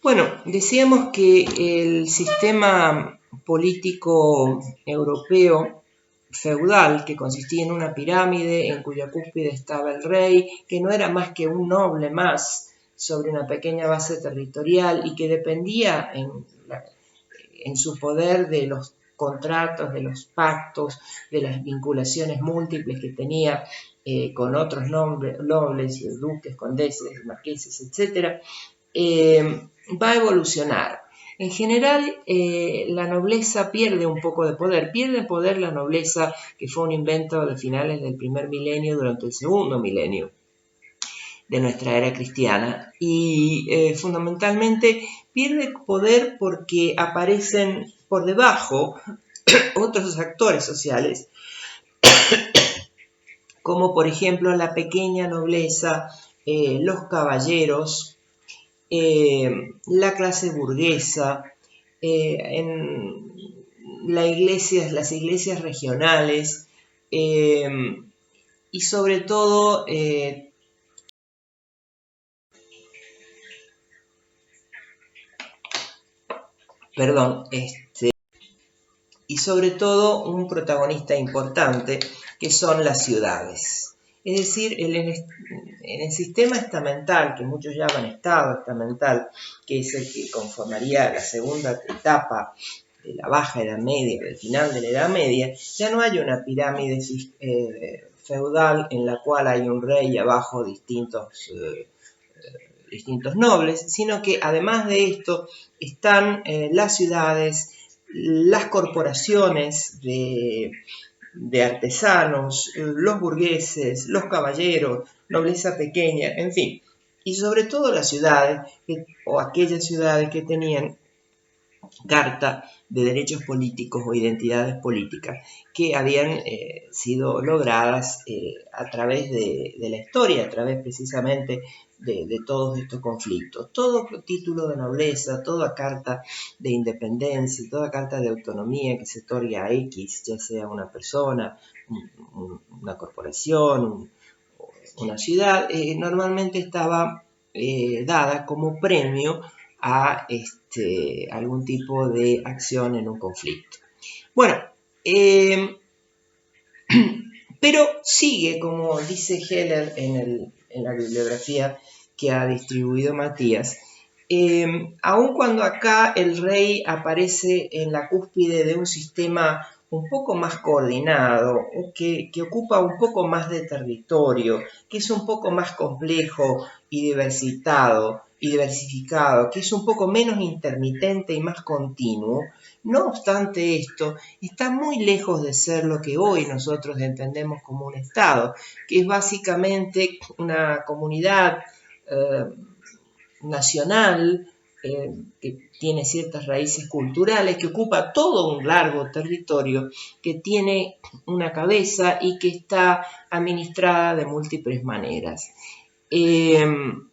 Bueno, decíamos que el sistema político europeo feudal, que consistía en una pirámide en cuya cúspide estaba el rey, que no era más que un noble más sobre una pequeña base territorial y que dependía en su poder de los contratos, de los pactos, de las vinculaciones múltiples que tenía con otros nobles, duques, condeses, marqueses, etc., va a evolucionar. En general, la nobleza pierde un poco de poder. Pierde poder la nobleza, que fue un invento de finales del primer milenio durante el segundo milenio de nuestra era cristiana. Y fundamentalmente pierde poder porque aparecen por debajo otros actores sociales, como por ejemplo la pequeña nobleza, los caballeros, la clase burguesa, en las iglesias regionales, y sobre todo y sobre todo un protagonista importante, que son las ciudades. Es decir, en el sistema estamental, que muchos llaman estado estamental, que es el que conformaría la segunda etapa de la Baja Edad Media, del final de la Edad Media, ya no hay una pirámide feudal en la cual hay un rey y abajo distintos nobles, sino que además de esto están las ciudades, las corporaciones de artesanos, los burgueses, los caballeros, nobleza pequeña, en fin, y sobre todo las ciudades, o aquellas ciudades que tenían carta de derechos políticos o identidades políticas que habían sido logradas a través de la historia, a través precisamente de todos estos conflictos. Todo título de nobleza, toda carta de independencia, toda carta de autonomía que se otorga a X, ya sea una persona, una corporación, una ciudad, normalmente estaba dada como premio a algún tipo de acción en un conflicto. Bueno, pero sigue, como dice Heller en la bibliografía que ha distribuido Matías, aun cuando acá el rey aparece en la cúspide de un sistema un poco más coordinado, que ocupa un poco más de territorio, que es un poco más complejo y diversificado, que es un poco menos intermitente y más continuo. No obstante esto, está muy lejos de ser lo que hoy nosotros entendemos como un Estado, que es básicamente una comunidad nacional que tiene ciertas raíces culturales, que ocupa todo un largo territorio, que tiene una cabeza y que está administrada de múltiples maneras. El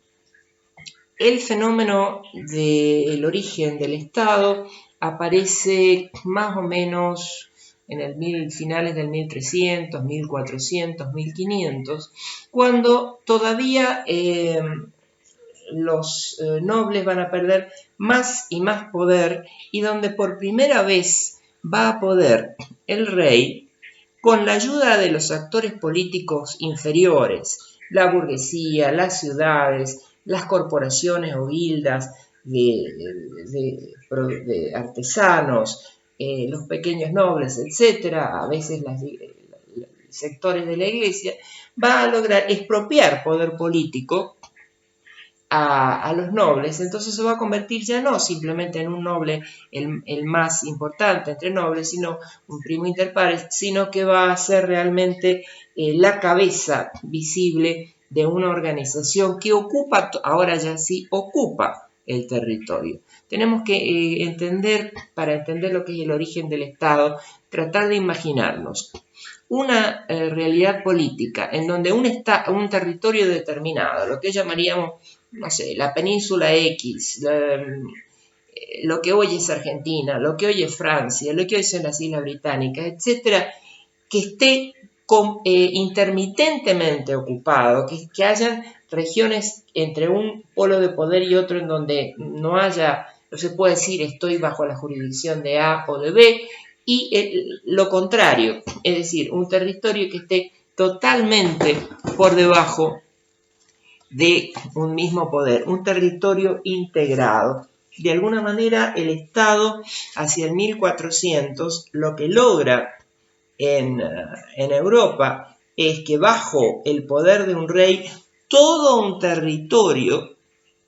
fenómeno del origen del Estado aparece más o menos en finales del 1300, 1400, 1500, cuando todavía los nobles van a perder más y más poder, y donde por primera vez va a poder el rey, con la ayuda de los actores políticos inferiores, la burguesía, las ciudades, las corporaciones o guildas de artesanos, los pequeños nobles, etcétera, a veces los sectores de la iglesia, va a lograr expropiar poder político a los nobles. Entonces se va a convertir ya no simplemente en un noble, el más importante entre nobles, sino un primo inter pares, sino que va a ser realmente la cabeza visible de una organización que ocupa, ahora ya sí, ocupa el territorio. Tenemos que entender, para entender lo que es el origen del Estado, tratar de imaginarnos una realidad política en donde un territorio determinado, lo que llamaríamos, no sé, la península X, lo que hoy es Argentina, lo que hoy es Francia, lo que hoy son las Islas Británicas, etcétera, que esté intermitentemente ocupado, que hayan regiones entre un polo de poder y otro en donde no se puede decir estoy bajo la jurisdicción de A o de B, y lo contrario, es decir, un territorio que esté totalmente por debajo de un mismo poder, un territorio integrado. De alguna manera, el Estado, hacia el 1400, lo que logra en Europa es que bajo el poder de un rey, todo un territorio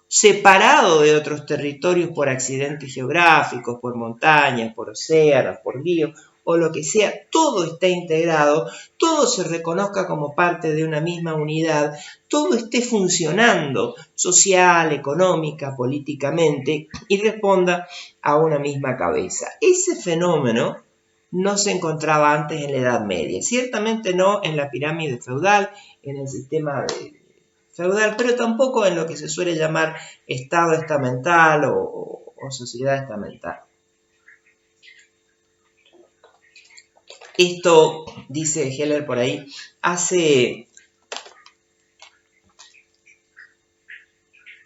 separado de otros territorios por accidentes geográficos, por montañas, por océanos, por ríos, o lo que sea, todo está integrado, todo se reconozca como parte de una misma unidad, todo esté funcionando social, económica, políticamente, y responda a una misma cabeza. Ese fenómeno no se encontraba antes en la Edad Media, ciertamente no en la pirámide feudal, en el sistema feudal, pero tampoco en lo que se suele llamar Estado estamental o sociedad estamental. Esto, dice Heller por ahí,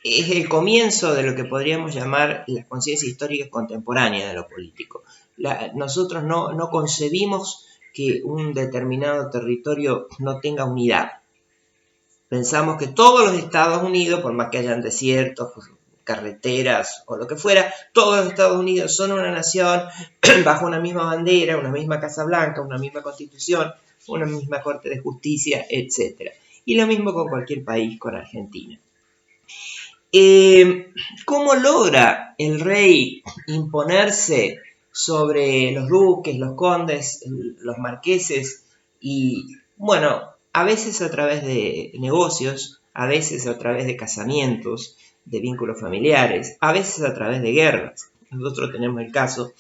es el comienzo de lo que podríamos llamar las conciencias históricas contemporáneas de lo político. Nosotros no concebimos que un determinado territorio no tenga unidad. Pensamos que todos los Estados Unidos, por más que hayan desiertos, carreteras o lo que fuera, todos los Estados Unidos son una nación bajo una misma bandera, una misma Casa Blanca, una misma Constitución, una misma Corte de Justicia, etc. Y lo mismo con cualquier país, con Argentina. ¿Cómo logra el rey imponerse sobre los duques, los condes, los marqueses? Y bueno, a veces a través de negocios, a veces a través de casamientos, de vínculos familiares, a veces a través de guerras. Nosotros tenemos el caso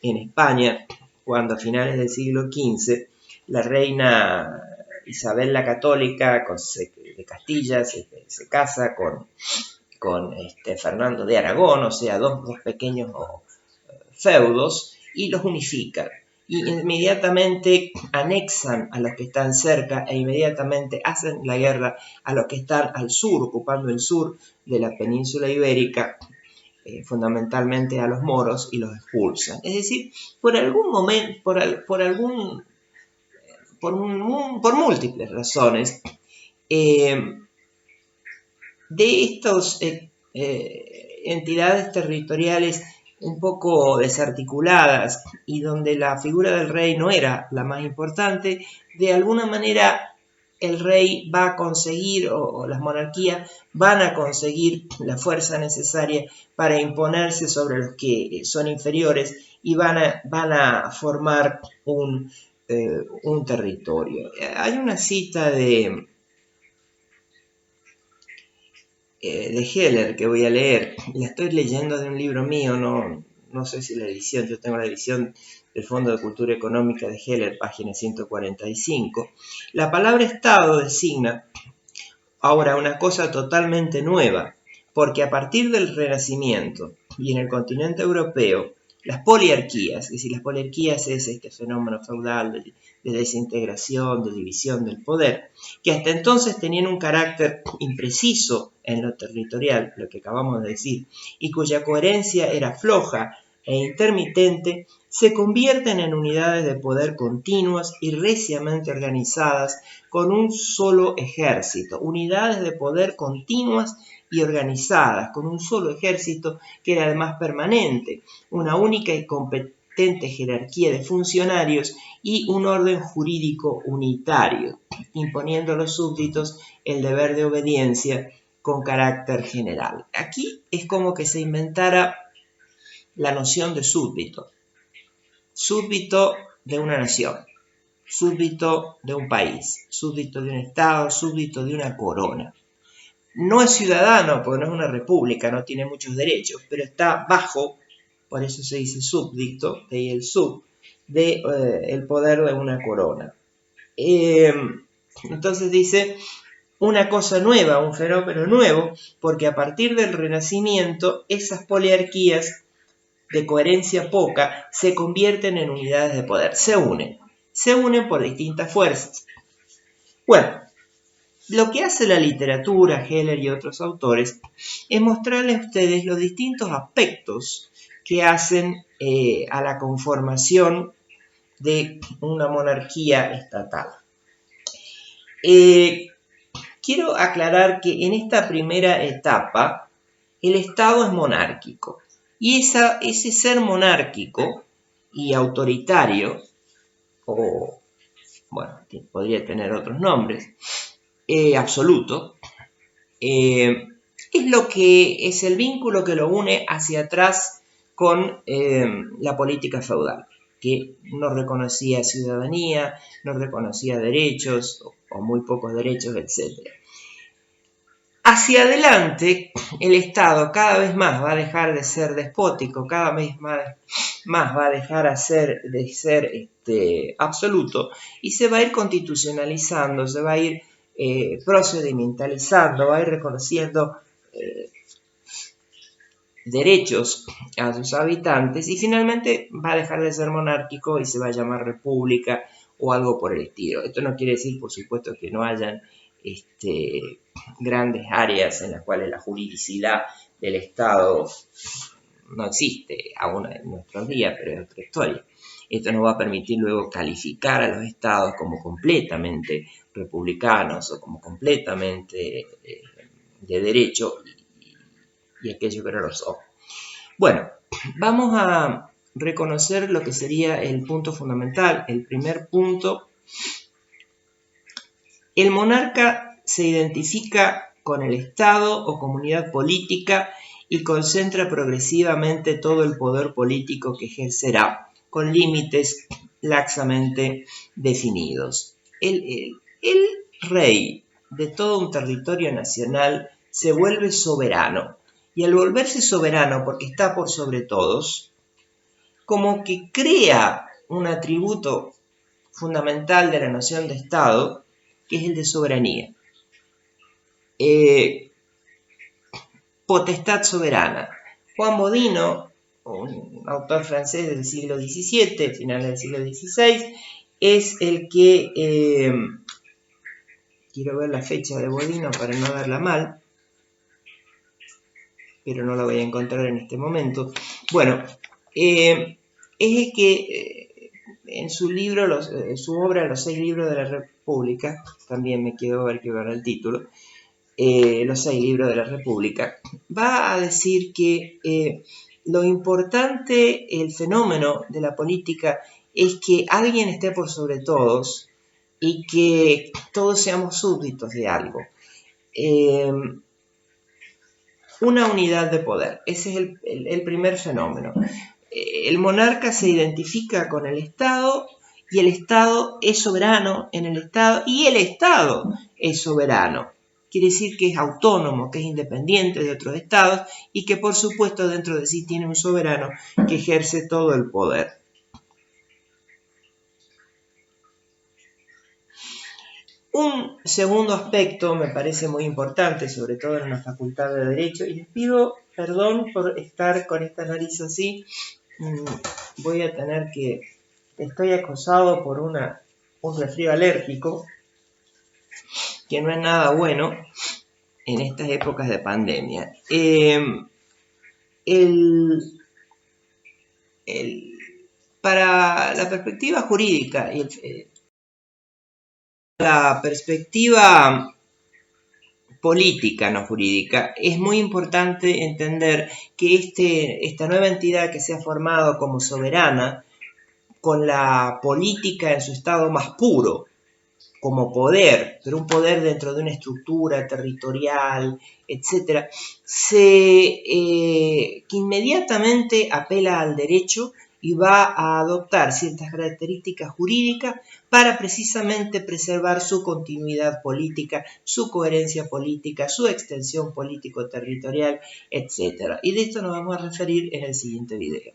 en España, cuando a finales del siglo XV, la reina Isabel la Católica de Castilla se casa con Fernando de Aragón, o sea, dos pequeños feudos, y los unifican. Y inmediatamente anexan a los que están cerca e inmediatamente hacen la guerra a los que están al sur, ocupando el sur de la península ibérica, fundamentalmente a los moros, y los expulsan. Es decir, por algún momento, por múltiples razones, de estas entidades territoriales un poco desarticuladas y donde la figura del rey no era la más importante, de alguna manera el rey va a conseguir, o las monarquías van a conseguir la fuerza necesaria para imponerse sobre los que son inferiores y van a formar un territorio. Hay una cita de Heller que voy a leer, la estoy leyendo de un libro mío, no sé si la edición, yo tengo la edición del Fondo de Cultura Económica de Heller, página 145. La palabra Estado designa ahora una cosa totalmente nueva, porque a partir del Renacimiento y en el continente europeo, las poliarquías, es decir, las poliarquías es este fenómeno feudal de desintegración, de división del poder, que hasta entonces tenían un carácter impreciso en lo territorial, lo que acabamos de decir, y cuya coherencia era floja e intermitente, se convierten en unidades de poder continuas y reciamente organizadas con un solo ejército, unidades de poder continuas y organizadas con un solo ejército que era además permanente, una única y competente jerarquía de funcionarios y un orden jurídico unitario, imponiendo a los súbditos el deber de obediencia con carácter general. Aquí es como que se inventara la noción de súbdito de una nación, súbdito de un país, súbdito de un estado, súbdito de una corona. No es ciudadano porque no es una república, no tiene muchos derechos, pero está bajo, por eso se dice súbdito, de ahí el sub, el poder de una corona. Entonces dice una cosa nueva, un fenómeno nuevo, porque a partir del Renacimiento esas poliarquías de coherencia poca se convierten en unidades de poder, se unen por distintas fuerzas. Bueno, lo que hace la literatura, Heller y otros autores, es mostrarles a ustedes los distintos aspectos que hacen a la conformación de una monarquía estatal. Quiero aclarar que en esta primera etapa el Estado es monárquico y ese ser monárquico y autoritario, o bueno, podría tener otros nombres, absoluto, es lo que es el vínculo que lo une hacia atrás con la política feudal, que no reconocía ciudadanía, no reconocía derechos o muy pocos derechos, etc. Hacia adelante, el Estado cada vez más va a dejar de ser despótico, cada vez más va a dejar de ser absoluto y se va a ir constitucionalizando, se va a ir procedimentalizando, va a ir reconociendo derechos a sus habitantes y finalmente va a dejar de ser monárquico y se va a llamar república o algo por el estilo. Esto no quiere decir, por supuesto, que no hayan grandes áreas en las cuales la juridicidad del Estado no existe aún en nuestros días, pero es otra historia. Esto nos va a permitir luego calificar a los estados como completamente republicanos o como completamente de derecho y aquello que no lo son. Bueno, vamos a reconocer lo que sería el punto fundamental. El primer punto: el monarca se identifica con el Estado o comunidad política y concentra progresivamente todo el poder político que ejercerá, con límites laxamente definidos. El rey de todo un territorio nacional se vuelve soberano, y al volverse soberano, porque está por sobre todos, como que crea un atributo fundamental de la noción de Estado, que es el de soberanía. Potestad soberana. Juan Bodino, un autor francés del siglo XVII, finales del siglo XVI, es el que, quiero ver la fecha de Bodino para no darla mal, pero no la voy a encontrar en este momento. Bueno, es el que en su libro, su obra Los 6 libros de la República, también me quedó ver que ver el título, Los 6 libros de la República, va a decir que lo importante, el fenómeno de la política, es que alguien esté por sobre todos y que todos seamos súbditos de algo. Una unidad de poder, ese es el primer fenómeno. El monarca se identifica con el Estado y el Estado es soberano en el Estado y el Estado es soberano. Quiere decir que es autónomo, que es independiente de otros estados y que por supuesto dentro de sí tiene un soberano que ejerce todo el poder. Un segundo aspecto me parece muy importante, sobre todo en una facultad de Derecho, y les pido perdón por estar con esta nariz así. Voy a tener que... Estoy acosado por un resfrío alérgico, que no es nada bueno en estas épocas de pandemia. Para la perspectiva jurídica y la perspectiva política, no jurídica, es muy importante entender que esta nueva entidad que se ha formado como soberana, con la política en su estado más puro, como poder, pero un poder dentro de una estructura territorial, etc., que inmediatamente apela al derecho y va a adoptar ciertas características jurídicas para precisamente preservar su continuidad política, su coherencia política, su extensión político-territorial, etc. Y de esto nos vamos a referir en el siguiente video.